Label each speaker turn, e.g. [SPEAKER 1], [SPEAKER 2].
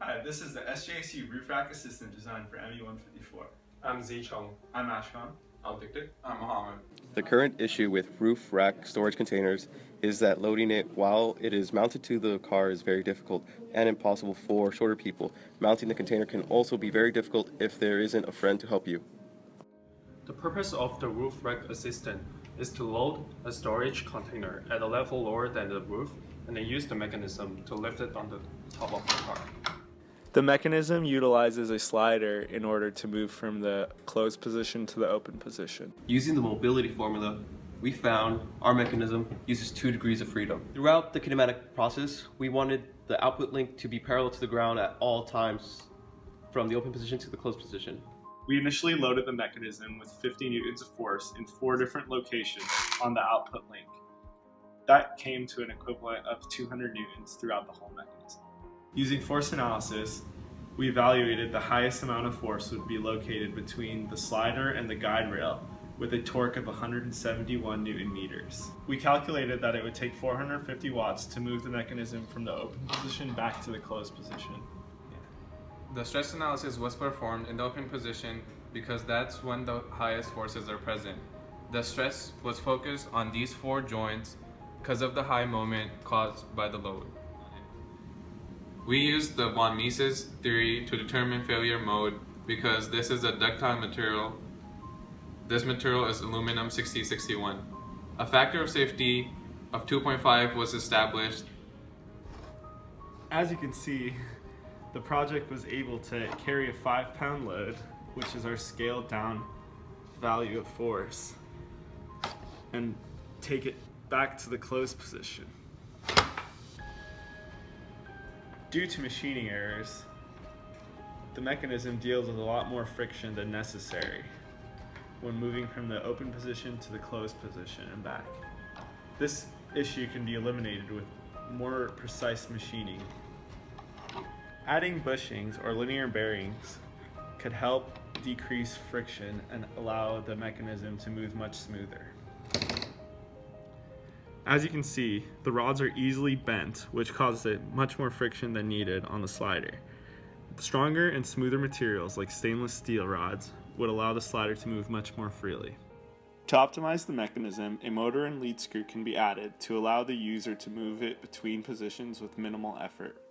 [SPEAKER 1] Hi, this is the SJC Roof Rack Assistant designed for ME154.
[SPEAKER 2] I'm Zichong.
[SPEAKER 1] I'm Ashkan.
[SPEAKER 2] I'm Victor.
[SPEAKER 3] I'm Mohammed.
[SPEAKER 4] The current issue with roof rack storage containers is that loading it while it is mounted to the car is very difficult and impossible for shorter people. Mounting the container can also be very difficult if there isn't a friend to help you.
[SPEAKER 2] The purpose of the Roof Rack Assistant is to load a storage container at a level lower than the roof and then use the mechanism to lift it on the top of the car.
[SPEAKER 5] The mechanism utilizes a slider in order to move from the closed position to the open position.
[SPEAKER 6] Using the mobility formula, we found our mechanism uses 2 degrees of freedom. Throughout the kinematic process, we wanted the output link to be parallel to the ground at all times, from the open position to the closed position.
[SPEAKER 5] We initially loaded the mechanism with 50 newtons of force in 4 different locations on the output link. That came to an equivalent of 200 newtons throughout the whole mechanism. Using force analysis, we evaluated the highest amount of force would be located between the slider and the guide rail with a torque of 171 newton meters. We calculated that it would take 450 watts to move the mechanism from the open position back to the closed position.
[SPEAKER 3] The stress analysis was performed in the open position because that's when the highest forces are present. The stress was focused on these 4 joints because of the high moment caused by the load. We used the von Mises theory to determine failure mode because this is a ductile material. This material is aluminum 6061. A factor of safety of 2.5 was established.
[SPEAKER 5] As you can see, the project was able to carry a 5-pound load, which is our scaled down value of force, and take it back to the closed position. Due to machining errors, the mechanism deals with a lot more friction than necessary when moving from the open position to the closed position and back. This issue can be eliminated with more precise machining. Adding bushings or linear bearings could help decrease friction and allow the mechanism to move much smoother. As you can see, the rods are easily bent, which causes much more friction than needed on the slider. Stronger and smoother materials like stainless steel rods would allow the slider to move much more freely. To optimize the mechanism, a motor and lead screw can be added to allow the user to move it between positions with minimal effort.